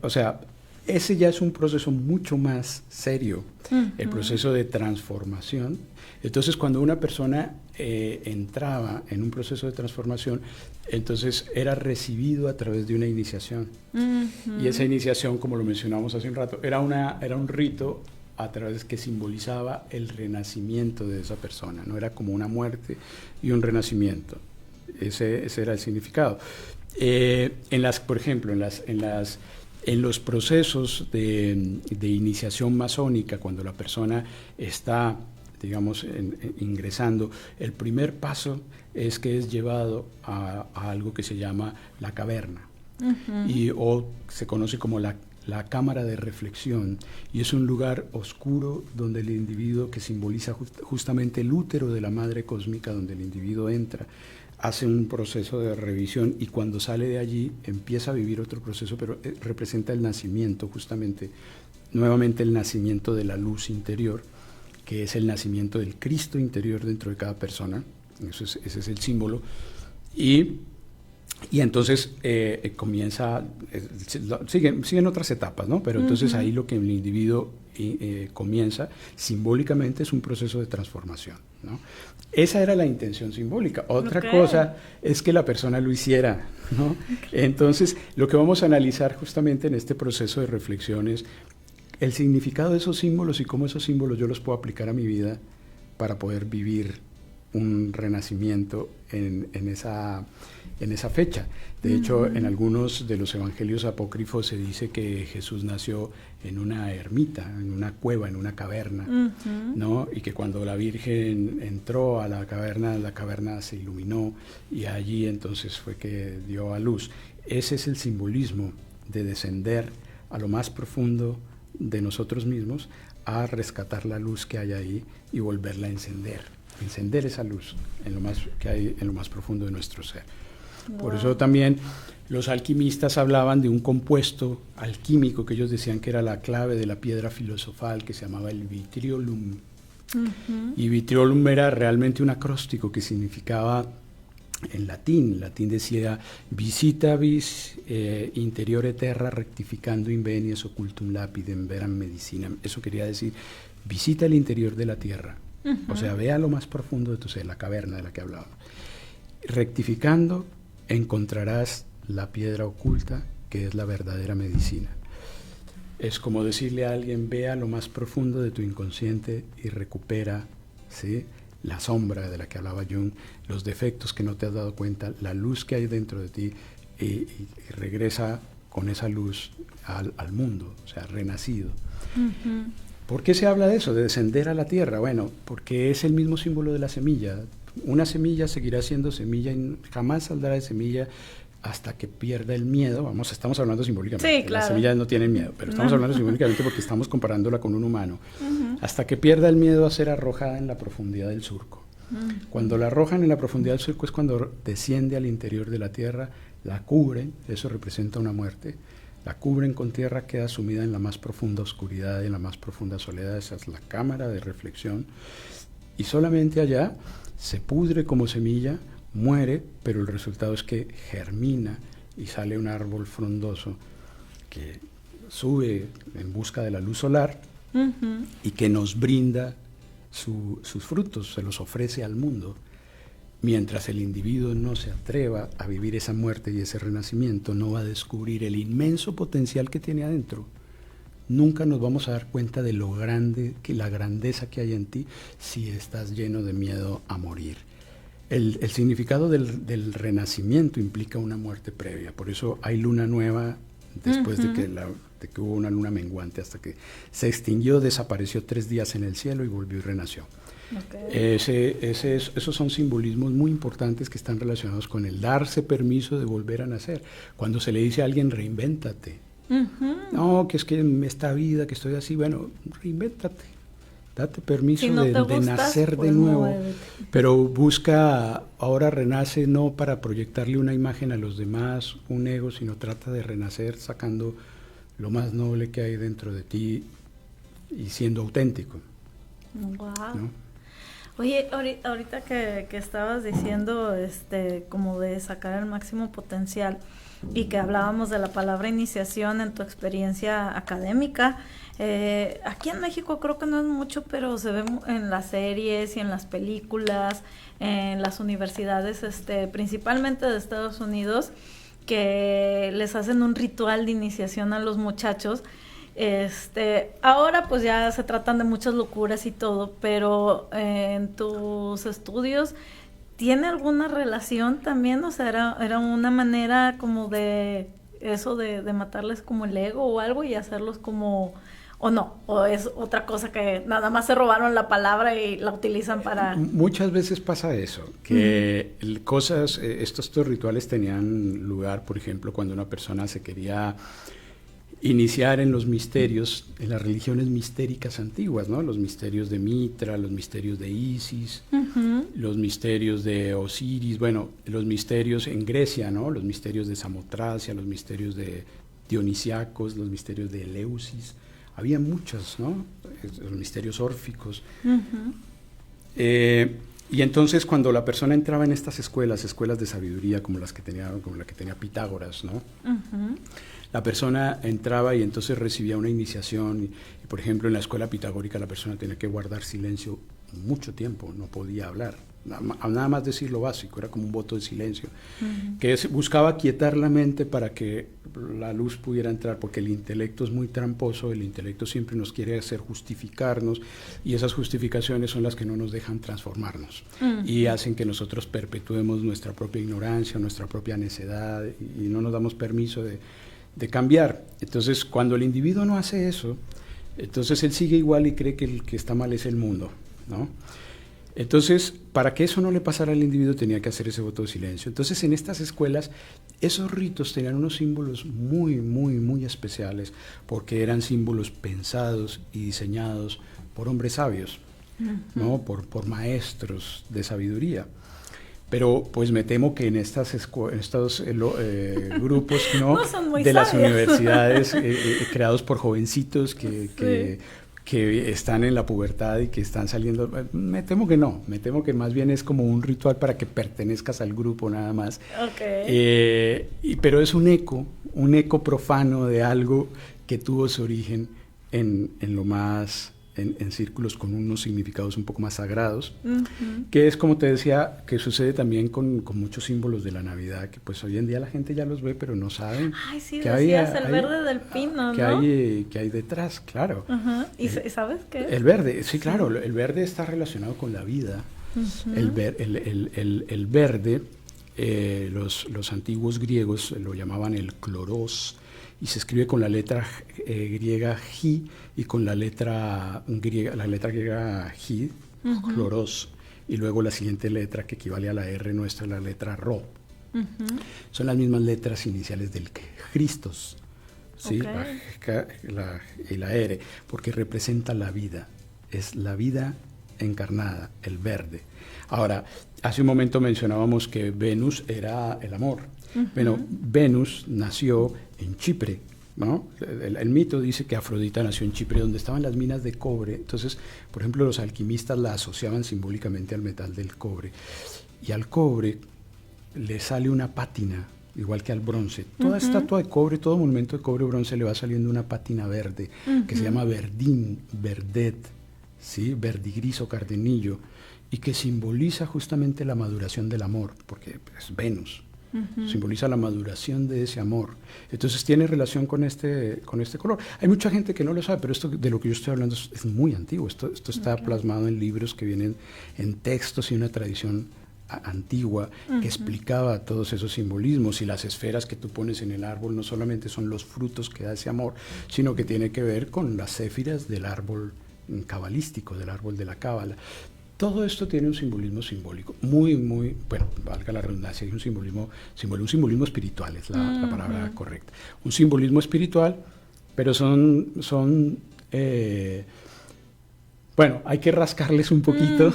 O sea, ese ya es un proceso mucho más serio, el proceso de transformación. Entonces, cuando una persona entraba en un proceso de transformación, entonces era recibido a través de una iniciación. Y esa iniciación, como lo mencionamos hace un rato, era un rito a través que simbolizaba el renacimiento de esa persona, no era como una muerte y un renacimiento. Ese era el significado. Por ejemplo, en los procesos de iniciación masónica, cuando la persona está, digamos, ingresando, el primer paso es que es llevado a algo que se llama la caverna, o se conoce como la cámara de reflexión, y es un lugar oscuro donde el individuo, que simboliza justamente el útero de la madre cósmica, donde el individuo entra, hace un proceso de revisión y cuando sale de allí empieza a vivir otro proceso, pero representa el nacimiento, justamente, nuevamente el nacimiento de la luz interior, que es el nacimiento del Cristo interior dentro de cada persona. Ese es el símbolo. Y entonces comienza, siguen otras etapas, ¿no? Pero entonces ahí lo que el individuo comienza simbólicamente es un proceso de transformación, ¿no? Esa era la intención simbólica. Otra cosa es que la persona lo hiciera, ¿no? Entonces, lo que vamos a analizar justamente en este proceso de reflexión es el significado de esos símbolos y cómo esos símbolos yo los puedo aplicar a mi vida para poder vivir un renacimiento en esa fecha. De hecho, en algunos de los evangelios apócrifos se dice que Jesús nació en una ermita, en una cueva, en una caverna, ¿no? Y que cuando la Virgen entró a la caverna se iluminó y allí entonces fue que dio a luz. Ese es el simbolismo de descender a lo más profundo de nosotros mismos, a rescatar la luz que hay ahí y volverla a encender esa luz en lo más que hay en lo más profundo de nuestro ser. Por eso también los alquimistas hablaban de un compuesto alquímico que ellos decían que era la clave de la piedra filosofal, que se llamaba el vitriolum. Y vitriolum era realmente un acróstico que significaba, en latín decía visitavis interiore terra rectificando invenies occultum lapidem veram medicinam. Eso quería decir, visita el interior de la tierra. O sea, vea lo más profundo de tu ser, la caverna de la que hablábamos. Rectificando, encontrarás la piedra oculta, que es la verdadera medicina. Es como decirle a alguien, vea lo más profundo de tu inconsciente y recupera, ¿sí?, la sombra de la que hablaba Jung, los defectos que no te has dado cuenta, la luz que hay dentro de ti, y regresa con esa luz al mundo, o sea, renacido. ¿Por qué se habla de eso, de descender a la tierra? Bueno, porque es el mismo símbolo de la semilla. Una semilla seguirá siendo semilla y jamás saldrá de semilla hasta que pierda el miedo. Estamos hablando simbólicamente. Sí, claro. Las semillas no tienen miedo, pero estamos hablando simbólicamente porque estamos comparándola con un humano. Hasta que pierda el miedo a ser arrojada en la profundidad del surco. Cuando la arrojan en la profundidad del surco es cuando desciende al interior de la tierra, la cubren, eso representa una muerte. La cubren con tierra, queda sumida en la más profunda oscuridad y en la más profunda soledad. Esa es la cámara de reflexión. y solamente allá se pudre como semilla, muere, pero el resultado es que germina y sale un árbol frondoso que sube en busca de la luz solar y que nos brinda sus frutos, se los ofrece al mundo. Mientras el individuo no se atreva a vivir esa muerte y ese renacimiento, no va a descubrir el inmenso potencial que tiene adentro. Nunca nos vamos a dar cuenta de lo grande, la grandeza que hay en ti si estás lleno de miedo a morir. El significado del renacimiento implica una muerte previa, por eso hay luna nueva después de que hubo una luna menguante, hasta que se extinguió, desapareció 3 días en el cielo y volvió y renació. Okay. Esos son simbolismos muy importantes que están relacionados con el darse permiso de volver a nacer. Cuando se le dice a alguien, reinvéntate. No, que es que en esta vida que estoy así, bueno, reinvéntate. Date permiso si no de nacer pues de nuevo, pero busca, ahora renace no para proyectarle una imagen a los demás, un ego, sino trata de renacer sacando lo más noble que hay dentro de ti y siendo auténtico. Wow. ¿No? Oye, ahorita que estabas diciendo como de sacar el máximo potencial y que hablábamos de la palabra iniciación en tu experiencia académica, aquí en México creo que no es mucho, pero se ve en las series y en las películas, en las universidades, principalmente de Estados Unidos, que les hacen un ritual de iniciación a los muchachos. Ahora pues ya se tratan de muchas locuras y todo, pero en tus estudios, ¿tiene alguna relación también? O sea, era una manera como de eso de matarles como el ego o algo y hacerlos como... ¿O no? ¿O es otra cosa que nada más se robaron la palabra y la utilizan para...? Muchas veces pasa eso, que estos rituales tenían lugar, por ejemplo, cuando una persona se quería iniciar en los misterios, en las religiones mistéricas antiguas, ¿no? Los misterios de Mitra, los misterios de Isis, los misterios de Osiris, bueno, los misterios en Grecia, ¿no? Los misterios de Samotracia, los misterios de Dionisiacos, los misterios de Eleusis. Había muchos, ¿no? Los misterios órficos. Y entonces cuando la persona entraba en estas escuelas de sabiduría como la que tenía Pitágoras, ¿no? La persona entraba y entonces recibía una iniciación y, por ejemplo, en la escuela pitagórica la persona tenía que guardar silencio mucho tiempo, no podía hablar, nada más decir lo básico, era como un voto de silencio, que buscaba quietar la mente para que la luz pudiera entrar, porque el intelecto es muy tramposo, el intelecto siempre nos quiere hacer justificarnos y esas justificaciones son las que no nos dejan transformarnos y hacen que nosotros perpetuemos nuestra propia ignorancia, nuestra propia necedad y no nos damos permiso de cambiar. Entonces, cuando el individuo no hace eso, entonces él sigue igual y cree que el que está mal es el mundo, ¿no? Entonces, para que eso no le pasara al individuo tenía que hacer ese voto de silencio. Entonces, en estas escuelas, esos ritos tenían unos símbolos muy, muy, muy especiales, porque eran símbolos pensados y diseñados por hombres sabios, ¿no? Por maestros de sabiduría. Pero pues me temo que en estos grupos, ¿no? No son muy de sabios. Las universidades creados por jovencitos que están en la pubertad y que están saliendo, me temo que no, me temo que más bien es como un ritual para que pertenezcas al grupo nada más. Pero es un eco profano de algo que tuvo su origen en lo más... En círculos con unos significados un poco más sagrados, que es, como te decía, que sucede también con muchos símbolos de la Navidad, que pues hoy en día la gente ya los ve, pero no saben. Ay, sí, decías el verde del pino, ¿no? Que hay detrás, claro. ¿Y sabes qué es? El verde, sí, claro, el verde está relacionado con la vida. El verde, los antiguos griegos lo llamaban el cloros, y se escribe con la letra griega Ji y con la letra griega Ji, cloros, y luego la siguiente letra que equivale a la R nuestra, la letra Ro. Son las mismas letras iniciales del Christos, ¿sí? Y la R, porque representa la vida, es la vida encarnada, el verde. Ahora, hace un momento mencionábamos que Venus era el amor. Bueno, Venus nació en Chipre, ¿no? El mito dice que Afrodita nació en Chipre, donde estaban las minas de cobre. Entonces, por ejemplo, los alquimistas la asociaban simbólicamente al metal del cobre. Y al cobre le sale una pátina, igual que al bronce. Toda estatua de cobre, todo monumento de cobre o bronce le va saliendo una pátina verde, que se llama verdín, verdet, ¿sí? Verdigris o cardenillo, y que simboliza justamente la maduración del amor, porque es Venus. Simboliza la maduración de ese amor. Entonces tiene relación con este color. Hay mucha gente que no lo sabe, pero esto de lo que yo estoy hablando es muy antiguo. Esto está plasmado en libros que vienen en textos y una tradición antigua que explicaba todos esos simbolismos. Y las esferas que tú pones en el árbol no solamente son los frutos que da ese amor, sino que tiene que ver con las céfiras del árbol cabalístico, del árbol de la cábala. Todo esto tiene un simbolismo simbólico, muy, bueno, valga la redundancia, es un simbolismo espiritual, es la palabra correcta. Un simbolismo espiritual, pero bueno, hay que rascarles un poquito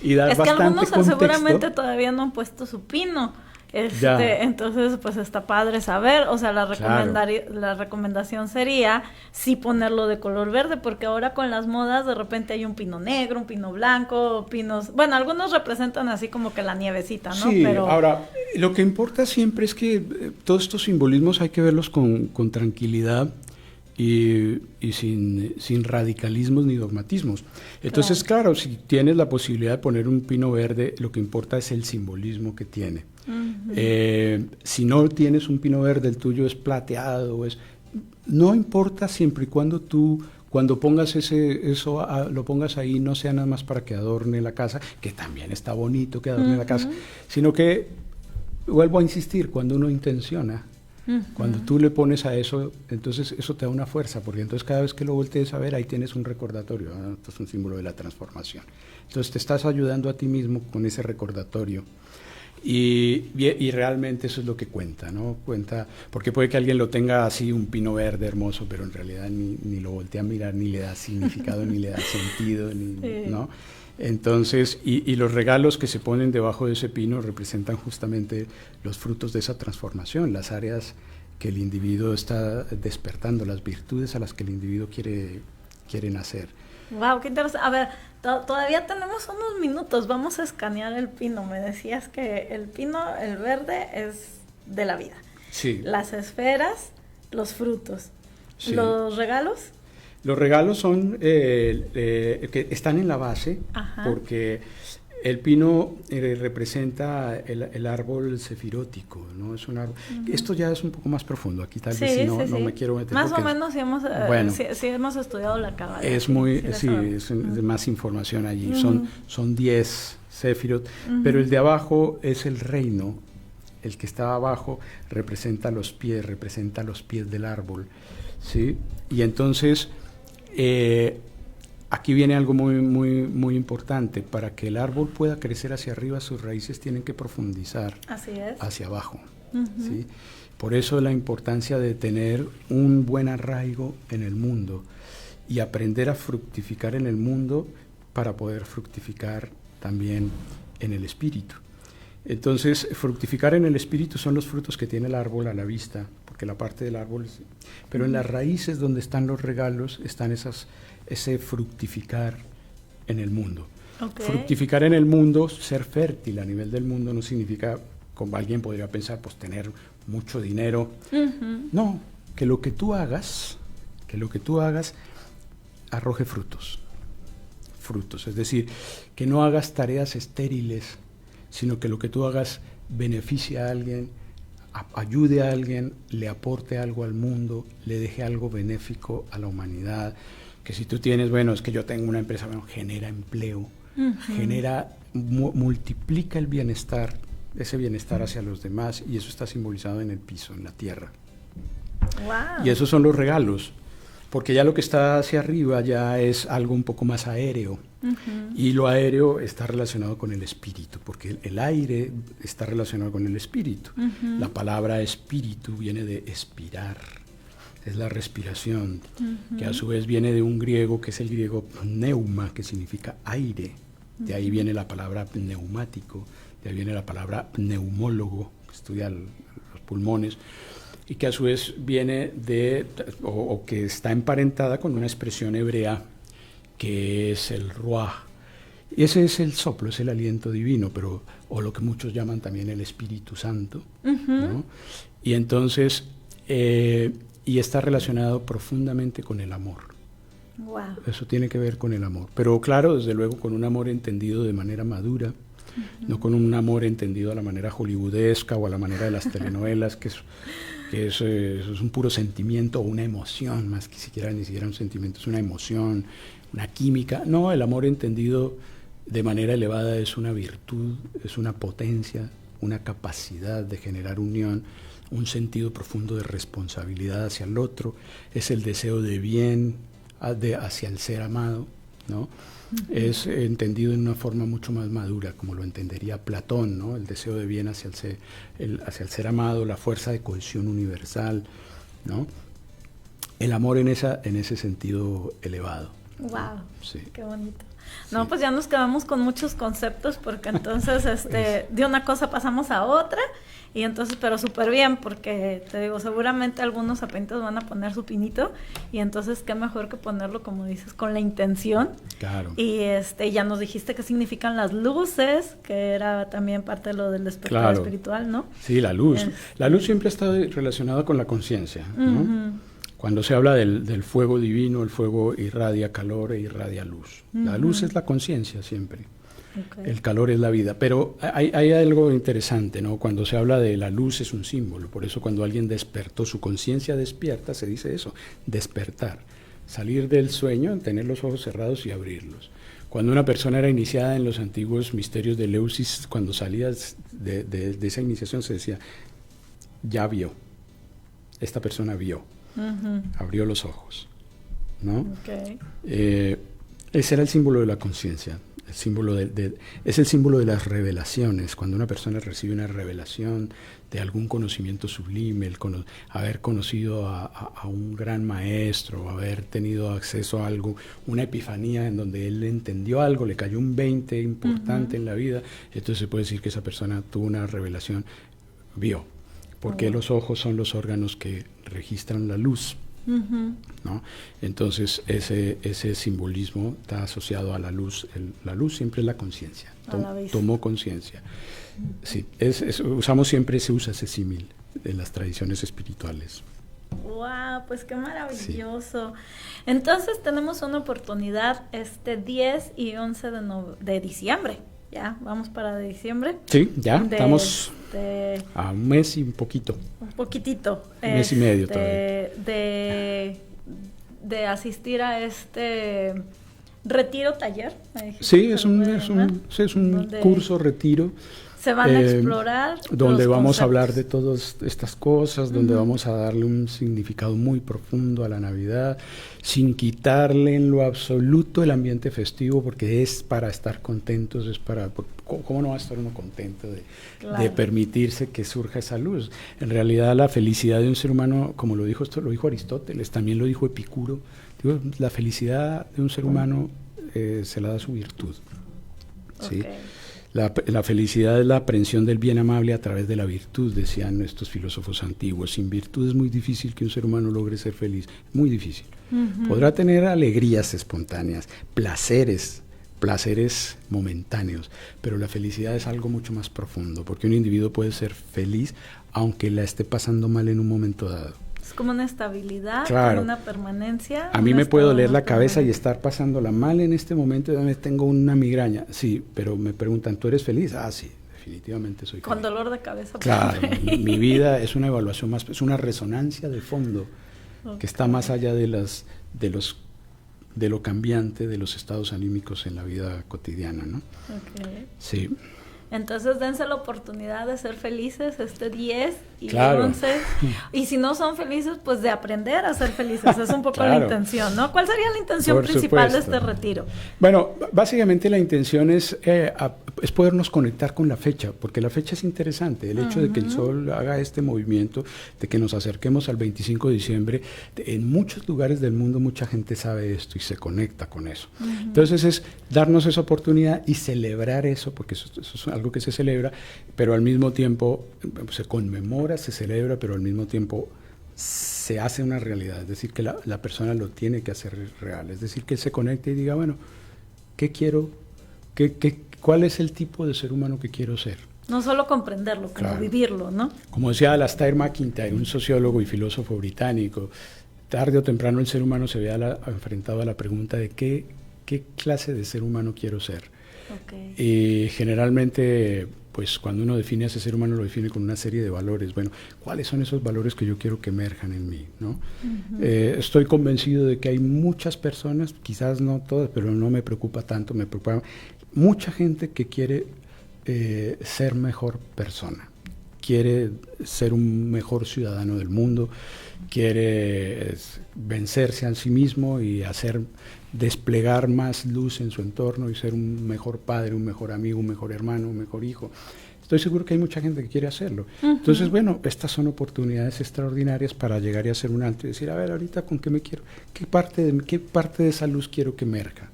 y dar bastante contexto. Es que algunos seguramente todavía no han puesto su pino. Entonces, pues está padre saber, o sea, la recomendación sería sí ponerlo de color verde, porque ahora con las modas de repente hay un pino negro, un pino blanco, pinos, bueno, algunos representan así como que la nievecita, ¿no? Sí, pero ahora, lo que importa siempre es que todos estos simbolismos hay que verlos con tranquilidad y sin radicalismos ni dogmatismos. Entonces, claro, si tienes la posibilidad de poner un pino verde, lo que importa es el simbolismo que tiene. Si no tienes un pino verde, el tuyo es plateado, no importa, siempre y cuando tú, cuando pongas lo pongas ahí, no sea nada más para que adorne la casa, que también está bonito que adorne la casa, sino que, vuelvo a insistir, cuando uno intenciona, cuando tú le pones a eso, entonces eso te da una fuerza, porque entonces cada vez que lo voltees a ver, ahí tienes un recordatorio, ¿no? Esto es un símbolo de la transformación. Entonces te estás ayudando a ti mismo con ese recordatorio. Y realmente eso es lo que cuenta, ¿no? Cuenta, porque puede que alguien lo tenga así, un pino verde hermoso, pero en realidad ni lo voltea a mirar, ni le da significado, ni le da sentido, ¿no? Entonces, y los regalos que se ponen debajo de ese pino representan justamente los frutos de esa transformación, las áreas que el individuo está despertando, las virtudes a las que el individuo quiere nacer. Wow, qué interesante. A ver, todavía tenemos unos minutos, vamos a escanear el pino. Me decías que el pino, el verde, es de la vida. Sí. Las esferas, los frutos. Sí. ¿Los regalos? Los regalos son que están en la base, porque el pino representa el árbol sefirótico, ¿no? Es un árbol. Esto ya es un poco más profundo. Aquí tal vez no me quiero meter. Más o menos sí hemos estudiado la cábala. Es más información allí. Son 10 sefirot, pero el de abajo es el reino. El que está abajo representa los pies del árbol, ¿sí? Y entonces aquí viene algo muy importante. Para que el árbol pueda crecer hacia arriba, sus raíces tienen que profundizar hacia abajo. ¿Sí? Por eso la importancia de tener un buen arraigo en el mundo y aprender a fructificar en el mundo para poder fructificar también en el espíritu. Entonces, fructificar en el espíritu son los frutos que tiene el árbol a la vista, porque la parte del árbol pero en las raíces donde están los regalos están ese fructificar en el mundo. Fructificar en el mundo, ser fértil a nivel del mundo, no significa, como alguien podría pensar, pues tener mucho dinero. No, que lo que tú hagas arroje frutos, es decir, que no hagas tareas estériles, sino que lo que tú hagas beneficie a alguien, ayude a alguien, le aporte algo al mundo, le deje algo benéfico a la humanidad. Que si tú tienes, es que yo tengo una empresa, genera empleo, multiplica el bienestar, ese bienestar hacia los demás, y eso está simbolizado en el piso, en la tierra. Wow. Y esos son los regalos, porque ya lo que está hacia arriba ya es algo un poco más aéreo. Y lo aéreo está relacionado con el espíritu, porque el aire está relacionado con el espíritu. La palabra espíritu viene de expirar, es la respiración, que a su vez viene de un griego que es el griego pneuma, que significa aire. De ahí viene la palabra neumático, de ahí viene la palabra pneumólogo, que estudia los pulmones. y que a su vez viene o que está emparentada con una expresión hebrea que es el ruah. Y ese es el soplo, es el aliento divino, o lo que muchos llaman también el Espíritu Santo, ¿no? Y entonces, y está relacionado profundamente con el amor. Wow. Eso tiene que ver con el amor, pero claro, desde luego con un amor entendido de manera madura, no con un amor entendido a la manera hollywoodesca o a la manera de las telenovelas, que eso es un puro sentimiento o una emoción, más que ni siquiera un sentimiento, es una emoción, una química. No, el amor entendido de manera elevada es una virtud, es una potencia, una capacidad de generar unión, un sentido profundo de responsabilidad hacia el otro, es el deseo de bien hacia el ser amado, ¿no? Es entendido en una forma mucho más madura, como lo entendería Platón, ¿no? El deseo de bien hacia el ser amado, la fuerza de cohesión universal, ¿no? El amor en ese sentido elevado. Wow, sí. Qué bonito. No, pues ya nos quedamos con muchos conceptos, porque entonces de una cosa pasamos a otra, y entonces, pero súper bien, porque te digo, seguramente algunos apenitos van a poner su pinito, y entonces qué mejor que ponerlo, como dices, con la intención. Claro. Y ya nos dijiste qué significan las luces, que era también parte de lo del despertar espiritual, ¿no? Sí, la luz. La luz siempre está relacionada con la conciencia, ¿no? Cuando se habla del fuego divino, el fuego irradia calor e irradia luz. La luz es la conciencia siempre. Okay. El calor es la vida. Pero hay algo interesante, ¿no? Cuando se habla de la luz es un símbolo. Por eso cuando alguien despertó, su conciencia despierta, se dice eso, despertar. Salir del sueño, tener los ojos cerrados y abrirlos. Cuando una persona era iniciada en los antiguos misterios de Eleusis, cuando salías de esa iniciación se decía, ya vio. Esta persona vio. Abrió los ojos, ¿no? Okay. Ese era el símbolo de la conciencia, es el símbolo de las revelaciones. Cuando una persona recibe una revelación de algún conocimiento sublime, haber conocido a un gran maestro, haber tenido acceso a algo, una epifanía en donde él entendió algo, le cayó un 20 importante en la vida, entonces se puede decir que esa persona tuvo una revelación, vio. Porque los ojos son los órganos que registran la luz, ¿no? Entonces ese simbolismo está asociado a la luz. La luz siempre es la conciencia. Tomó conciencia. Sí, usamos siempre, se usa ese símil en las tradiciones espirituales. ¡Wow! Pues qué maravilloso. Sí. Entonces tenemos una oportunidad 10 y 11 de diciembre. Ya, vamos para diciembre. Sí, ya, estamos a un mes y un poquito. Un poquitito. Un mes y medio todavía. De asistir a retiro taller. Sí, es un curso retiro. Se van a explorar donde vamos a hablar de todas estas cosas, donde vamos a darle un significado muy profundo a la Navidad, sin quitarle en lo absoluto el ambiente festivo, porque es para estar contentos, ¿cómo no va a estar uno contento de permitirse que surja esa luz? En realidad la felicidad de un ser humano, como lo dijo Aristóteles, también lo dijo Epicuro, la felicidad de un ser humano se la da su virtud, ¿sí? Okay. La felicidad es la aprehensión del bien amable a través de la virtud, decían estos filósofos antiguos. Sin virtud es muy difícil que un ser humano logre ser feliz, muy difícil. Podrá tener alegrías espontáneas, placeres momentáneos, pero la felicidad es algo mucho más profundo, porque un individuo puede ser feliz aunque la esté pasando mal en un momento dado. Es como una estabilidad, claro, una permanencia. A mí me puede doler la cabeza y estar pasándola mal en este momento, tengo una migraña, sí, pero me preguntan, ¿tú eres feliz? Ah, sí, definitivamente soy feliz. Con dolor de cabeza. Claro, mi vida es una evaluación más, es una resonancia de fondo, que está más allá de lo cambiante de los estados anímicos en la vida cotidiana, ¿no? Okay. Sí. Entonces dense la oportunidad de ser felices 10 y claro. 11, y si no son felices, pues de aprender a ser felices, es un poco claro. La intención, ¿no? ¿Cuál sería la intención Por principal supuesto. de este retiro? Bueno, básicamente la intención es podernos conectar con la fecha, porque la fecha es interesante, el hecho de que el Sol haga este movimiento, de que nos acerquemos al 25 de diciembre, en muchos lugares del mundo mucha gente sabe esto y se conecta con eso. Entonces es darnos esa oportunidad y celebrar eso, porque eso es algo que se celebra, pero al mismo tiempo se conmemora, se celebra, pero al mismo tiempo se hace una realidad, es decir, que la persona lo tiene que hacer real, es decir, que se conecte y diga, bueno, ¿qué quiero? ¿Cuál es el tipo de ser humano que quiero ser? No solo comprenderlo, como vivirlo, ¿no? Como decía Alasdair MacIntyre, un sociólogo y filósofo británico, tarde o temprano el ser humano se ve enfrentado a la pregunta de qué clase de ser humano quiero ser. Okay. Y generalmente, pues cuando uno define a ese ser humano, lo define con una serie de valores. Bueno, ¿cuáles son esos valores que yo quiero que emerjan en mí, ¿no? Estoy convencido de que hay muchas personas, quizás no todas, pero no me preocupa tanto, me preocupa mucha gente que quiere ser mejor persona, quiere ser un mejor ciudadano del mundo, quiere vencerse a sí mismo y desplegar más luz en su entorno y ser un mejor padre, un mejor amigo, un mejor hermano, un mejor hijo. Estoy seguro que hay mucha gente que quiere hacerlo. Entonces, bueno, estas son oportunidades extraordinarias para llegar y hacer un alto y decir, a ver, ahorita con qué me quiero, qué parte de esa luz quiero que emerja,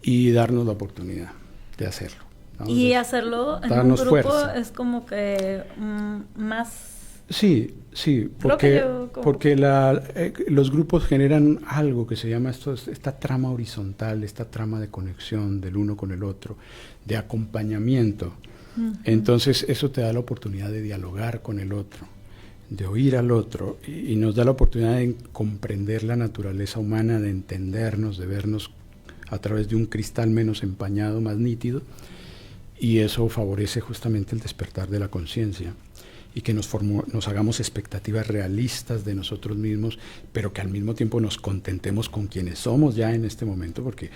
y darnos la oportunidad de hacerlo, ¿no? Y hacerlo en un grupo fuerza. Es como que más... Sí, porque los grupos generan algo que se llama esta trama horizontal, esta trama de conexión del uno con el otro, de acompañamiento. Entonces eso te da la oportunidad de dialogar con el otro, de oír al otro, y nos da la oportunidad de comprender la naturaleza humana, de entendernos, de vernos a través de un cristal menos empañado, más nítido, y eso favorece justamente el despertar de la conciencia y que nos hagamos expectativas realistas de nosotros mismos, pero que al mismo tiempo nos contentemos con quienes somos ya en este momento, porque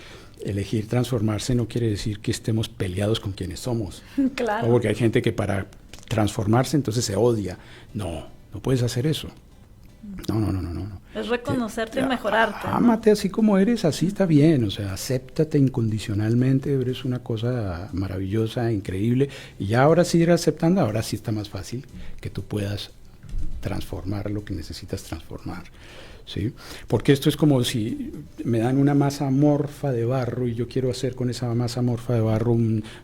elegir transformarse no quiere decir que estemos peleados con quienes somos. Claro. ¿No? Porque hay gente que para transformarse entonces se odia. No puedes hacer eso. No. Es reconocerte y mejorarte. Ámate así como eres, así está bien, o sea, acéptate incondicionalmente, eres una cosa maravillosa, increíble, y ya ahora sí ir aceptando, ahora sí está más fácil que tú puedas transformar lo que necesitas transformar, ¿sí? Porque esto es como si me dan una masa amorfa de barro y yo quiero hacer con esa masa amorfa de barro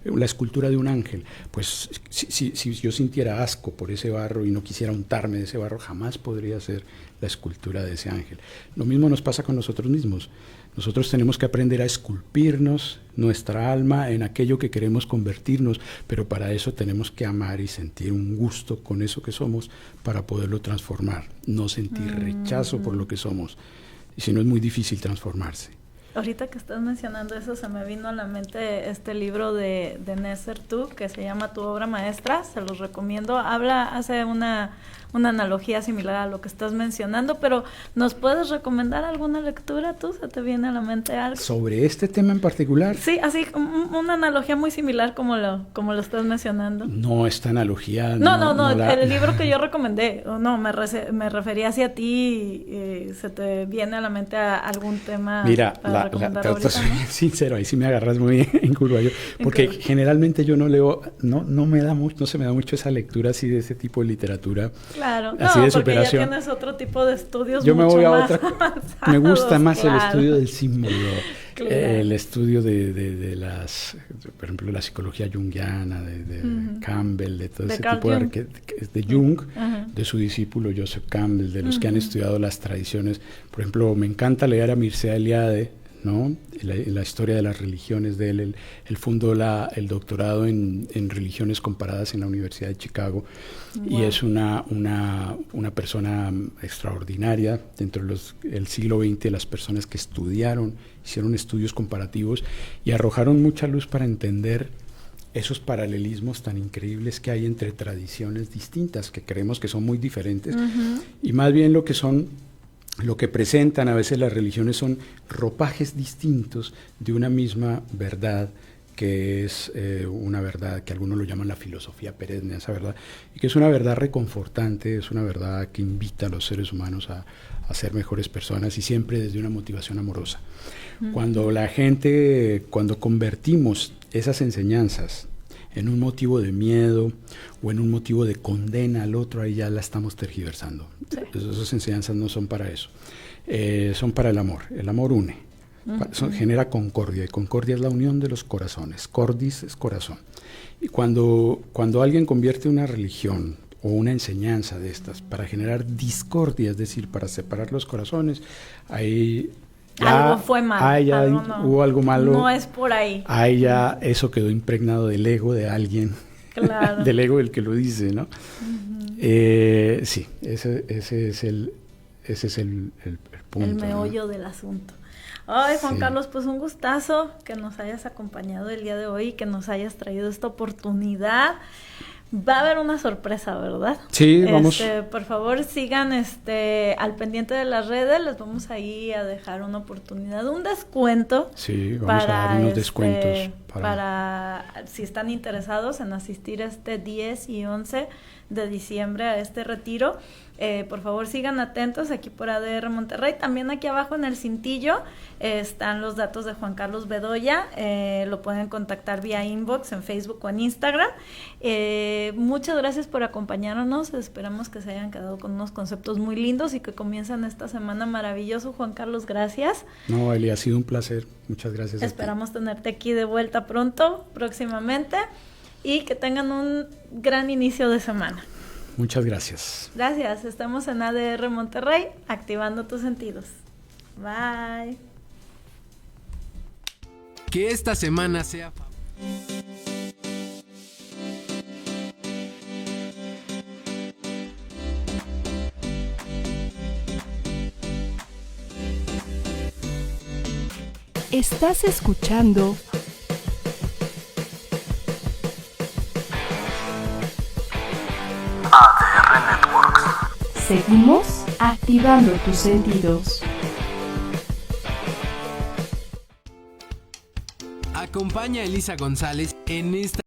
la escultura de un ángel. Pues si yo sintiera asco por ese barro y no quisiera untarme de ese barro, jamás podría hacer la escultura de ese ángel. Lo mismo nos pasa con nosotros mismos. Nosotros tenemos que aprender a esculpirnos nuestra alma en aquello que queremos convertirnos, pero para eso tenemos que amar y sentir un gusto con eso que somos para poderlo transformar, no sentir rechazo por lo que somos, y si no es muy difícil transformarse. Ahorita que estás mencionando eso, se me vino a la mente este libro de Nesser Tu, que se llama Tu obra maestra, se los recomiendo. Hace una analogía similar a lo que estás mencionando, pero ¿nos puedes recomendar alguna lectura tú? ¿Se te viene a la mente algo? ¿Sobre este tema en particular? Sí, así, una analogía muy similar como lo estás mencionando. No, esta analogía... No, el libro que yo recomendé, me refería hacia ti, ¿se te viene a la mente algún tema? Mira, te soy sincero, ahí sí me agarras muy en curva yo, porque generalmente yo no leo, no se me da mucho esa lectura así de ese tipo de literatura. Claro, así de porque superación. Ya tienes otro tipo de estudios. Yo me voy a otra. Me gusta más claro. el estudio del símbolo, claro. El estudio de las, por ejemplo, la psicología junguiana, de Campbell, de todo ese tipo de Jung, de su discípulo Joseph Campbell, de los que han estudiado las tradiciones. Por ejemplo, me encanta leer a Mircea Eliade, ¿no? La historia de las religiones de él. Él fundó el doctorado en religiones comparadas en la Universidad de Chicago. Wow. Y es una persona extraordinaria dentro del siglo XX, las personas que hicieron estudios comparativos y arrojaron mucha luz para entender esos paralelismos tan increíbles que hay entre tradiciones distintas, que creemos que son muy diferentes, y más bien lo que presentan a veces las religiones son ropajes distintos de una misma verdad, que es una verdad que algunos lo llaman la filosofía perenne, esa verdad, y que es una verdad reconfortante, es una verdad que invita a los seres humanos a ser mejores personas, y siempre desde una motivación amorosa. Cuando convertimos esas enseñanzas en un motivo de miedo o en un motivo de condena al otro, ahí ya la estamos tergiversando. Sí. Esas enseñanzas no son para eso, son para el amor. El amor une, genera concordia, y concordia es la unión de los corazones. Cordis es corazón. Y cuando alguien convierte una religión o una enseñanza de estas para generar discordia, es decir, para separar los corazones, ahí ya, algo fue mal, hubo algo malo. No es por ahí. Ahí ya eso quedó impregnado del ego de alguien, claro. del ego del que lo dice, ¿no? Sí, ese es el punto. El meollo, ¿no?, del asunto. Ay, Juan Carlos, pues un gustazo que nos hayas acompañado el día de hoy y que nos hayas traído esta oportunidad. Va a haber una sorpresa, ¿verdad? Sí, vamos. Por favor, sigan al pendiente de las redes. Les vamos ahí a dejar una oportunidad, un descuento. Sí, vamos a dar unos descuentos. Para si están interesados en asistir este 10 y 11 de diciembre a este retiro. Por favor, sigan atentos aquí por ADR Monterrey. También aquí abajo en el cintillo están los datos de Juan Carlos Bedoya. Lo pueden contactar vía inbox en Facebook o en Instagram. Muchas gracias por acompañarnos. Esperamos que se hayan quedado con unos conceptos muy lindos y que comiencen esta semana maravilloso. Juan Carlos, gracias. No, Eli, ha sido un placer. Muchas gracias. Esperamos tenerte aquí de vuelta pronto, próximamente, y que tengan un gran inicio de semana. Muchas gracias. Gracias. Estamos en ADR Monterrey, activando tus sentidos. Bye. Que esta semana sea... Estás escuchando ADR Networks. Seguimos activando tus sentidos. Acompaña a Elisa González en esta